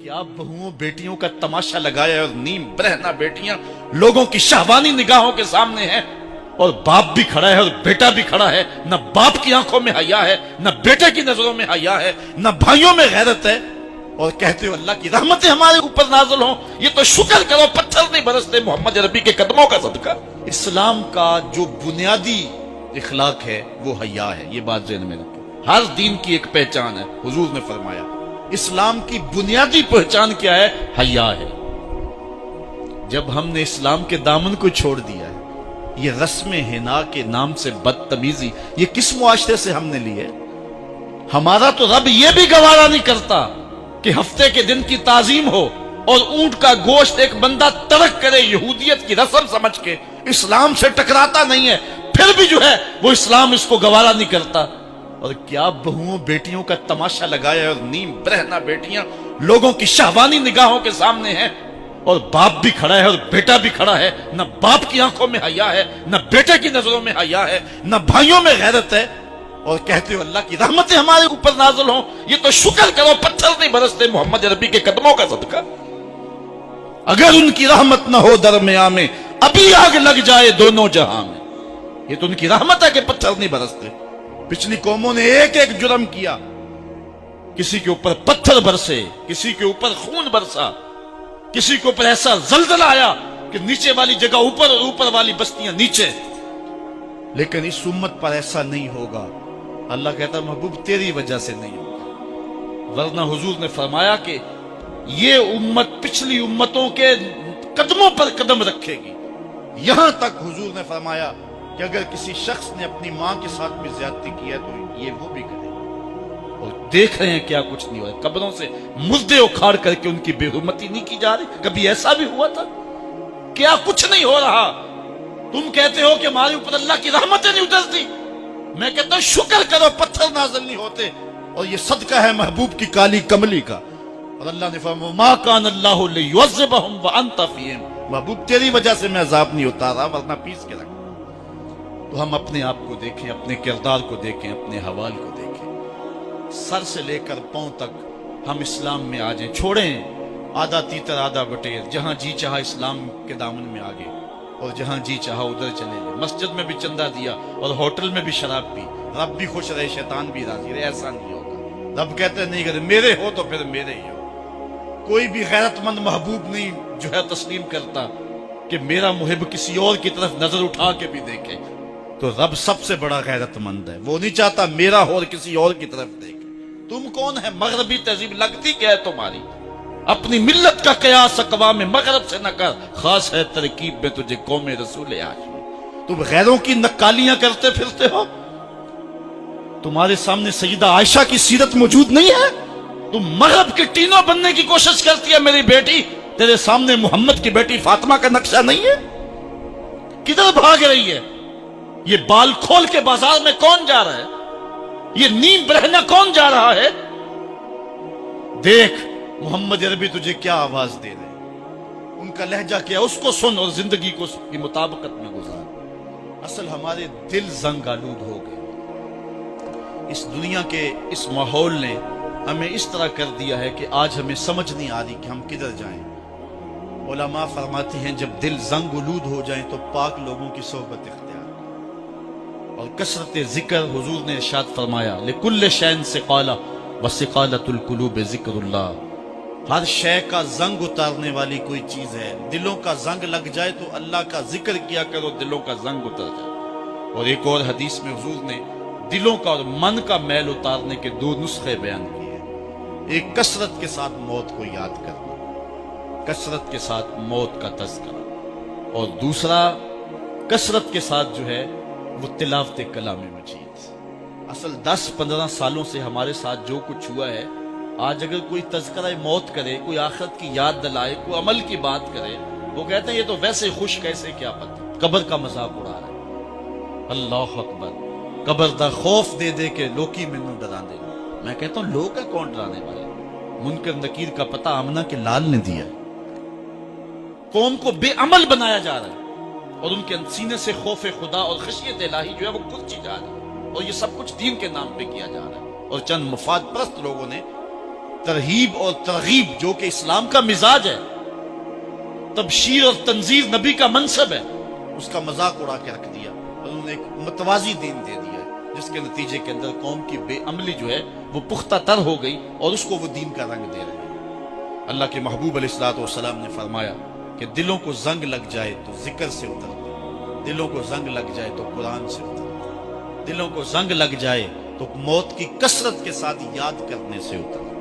क्या बहुओं बेटियों का तमाशा लगाया और नीम बरहना बेटियां लोगों की शहवानी निगाहों के सामने हैं और बाप भी खड़ा है और बेटा भी खड़ा है। न बाप की आंखों में हया है, न बेटे की नजरों में हया है, न भाइयों में गैरत है। और कहते हो अल्लाह की रहमतें हमारे ऊपर नाज़िल हों। ये तो शुक्र करो पत्थर नहीं बरसते मोहम्मद नबी के कदमों का सदका। इस्लाम का जो बुनियादी इखलाक है वो हया है। ये बात ज़हन में रखो। हर दीन की एक पहचान है। हुजूर ने फरमाया इस्लाम की बुनियादी पहचान क्या है? हया है। जब हमने इस्लाम के दामन को छोड़ दिया है, ये रस्म हिना के नाम से बदतमीजी ये किस मुआशरे से हमने ली है? हमारा तो रब ये भी गवारा नहीं करता कि हफ्ते के दिन की ताजीम हो और ऊंट का गोश्त एक बंदा तर्क करे यहूदियत की रस्म समझ के। इस्लाम से टकराता नहीं है, फिर भी जो है वो इस्लाम इसको गवारा नहीं करता। और क्या बहुओं बेटियों का तमाशा लगाया और नीम बरहना बेटियां लोगों की शहवानी निगाहों के सामने हैं और बाप भी खड़ा है और बेटा भी खड़ा है। न बाप की आंखों में हया है, न बेटे की नजरों में हया है, न भाइयों में गैरत है। और कहते हो अल्लाह की रहमतें हमारे ऊपर नाज़िल हों। ये तो शुक्र करो पत्थर नहीं बरसते मोहम्मद नबी के कदमों का सदका। अगर उनकी रहमत न हो दरमियां में अभी आग लग जाए दोनों जहां में। ये तो उनकी रहमत है कि पत्थर नहीं बरसते। पिछली कौमों ने एक एक जुर्म किया, किसी के ऊपर पत्थर बरसे, किसी के ऊपर खून बरसा, किसी के ऊपर ऐसा जलजला आया कि नीचे वाली जगह ऊपर और ऊपर वाली बस्तियां नीचे। लेकिन इस उम्मत पर ऐसा नहीं होगा। अल्लाह कहता महबूब तेरी वजह से नहीं होगा, वरना हुजूर ने फरमाया कि ये उम्मत पिछली उम्मतों के कदमों पर कदम रखेगी। यहां तक हुजूर ने फरमाया कि अगर किसी शख्स ने अपनी मां के साथ भी ज्यादती की है तो ये वो भी करे। और देख रहे हैं क्या कुछ नहीं हो रहा। कब्रों से मुर्दे उखाड़ करके उनकी बेहुरमती नहीं की जा रही। कभी ऐसा भी हुआ था? क्या कुछ नहीं हो रहा? तुम कहते हो कि हमारे ऊपर अल्लाह की रहमतें नहीं उतरती। मैं कहता हूं शुक्र करो पत्थर नाज़िल नहीं होते। और ये सदका है महबूब की काली कमली का। और अल्लाह ने फरमाया मा कान अल्लाहु लियुअज़्ज़िबहुम व अंत फीहिम। महबूब तेरी वजह से मैं अज़ाब नहीं उतारा, वरना पीस के रख। तो हम अपने आप को देखें, अपने किरदार को देखें, अपने हवाल को देखें। सर से लेकर पांव तक हम इस्लाम में आ जाएं। छोड़ें आधा तीतर आधा बटेर। जहां जी चाहा इस्लाम के दामन में आ गए और जहां जी चाहा उधर चले गए। मस्जिद में भी चंदा दिया और होटल में भी शराब पी। रब भी खुश रहे, शैतान भी राजी रहे। ऐसा नहीं होगा। रब कहते नहीं करे मेरे हो तो फिर मेरे ही हो। कोई भी गैरतमंद महबूब नहीं जो है तस्लीम करता कि मेरा मुहिब किसी और की तरफ नजर उठा के भी देखे। तो रब सबसे बड़ा गैरतमंद है। वो नहीं चाहता मेरा हो और किसी और की तरफ देखे। तुम कौन है? मगरबी तहजीब लगती क्या है तुम्हारी? अपनी मिल्लत का कयास अक़वाम मगरब से न कर, खास है तरकीब में तुझे कौम रसूल आशिक। तुम गैरों की नक्कालियां करते फिरते हो। तुम्हारे सामने सईदा आयशा की सीरत मौजूद नहीं है। तुम मगरब के टीनो बनने की कोशिश करती है मेरी बेटी। तेरे सामने मोहम्मद की बेटी फातिमा का नक्शा नहीं है। किधर भाग रही है? ये बाल खोल के बाजार में कौन जा रहा है? ये नीम बरहना कौन जा रहा है? देख मोहम्मद अरबी तुझे क्या आवाज दे रहे। उनका लहजा क्या, उसको सुन और जिंदगी को उसकी मुताबिकत में गुजार। असल हमारे दिल जंग आलूद हो गए। इस दुनिया के इस माहौल ने हमें इस तरह कर दिया है कि आज हमें समझ नहीं आ रही कि हम किधर जाएं। उलमा फरमाते हैं जब दिल जंग आलूद हो जाए तो पाक लोगों की सोहबत इख्तियार और कसरत जिक्र। हुजूर ने इरशाद फरमाया लिकुल्ल शैन सिक़ाला व सिक़ालतुल क़ुलूब ज़िक्रुल्लाह। हर शय का जंग उतारने वाली कोई चीज है। दिलों का जंग लग जाए तो अल्लाह का जिक्र किया करो, दिलों का जंग उतर जाए। और एक और हदीस में हुजूर ने दिलों का और मन का मैल उतारने के दो नुस्खे बयान किए। एक कसरत के साथ मौत को याद करना, कसरत के साथ मौत का तज़किरा। और दूसरा कसरत के साथ जो है वो तिलावत कलाम मजीद। असल 10-15 सालों से हमारे साथ जो कुछ हुआ है, आज अगर कोई तज़किरा मौत करे, कोई आखिरत की याद दिलाए, कोई अमल की बात करे, वो कहते हैं ये तो वैसे खुश कैसे क्या पता, कब्र का मजाक उड़ा रहा है। अल्लाह अकबर। कब्र दा खौफ दे दे के लोकी मैनू डरा दे। मैं कहता हूं लोग है कौन डराने वाले? मुनकर नकीर का पता आमना के लाल ने दिया। कौम को बेअमल बनाया जा रहा है और उनके सीने से खौफ खुदा और खशियत इलाही जो है वो कुछ जा रही है। और ये सब कुछ दीन के नाम पे किया जा रहा है। और चंद मुफाद परस्त लोगों ने ترہیب اور ترغیب جو کہ اسلام کا مزاج ہے، تبشیر اور تنذیر نبی کا منصب ہے، اس کا مذاق اڑا کے رکھ دیا اور انہوں نے ایک متوازی دین دے دیا ہے، جس کے نتیجے کے اندر قوم کی بے عملی جو ہے وہ پختہ تر ہو گئی اور اس کو وہ دین کا رنگ دے رہے ہیں۔ اللہ کے محبوب علیہ الصلوۃ والسلام نے فرمایا کہ دلوں کو زنگ لگ جائے تو ذکر سے اتر، دلوں کو زنگ لگ جائے تو قرآن سے اتر، دلوں کو زنگ لگ جائے تو موت کی کثرت کے ساتھ یاد کرنے سے اتر۔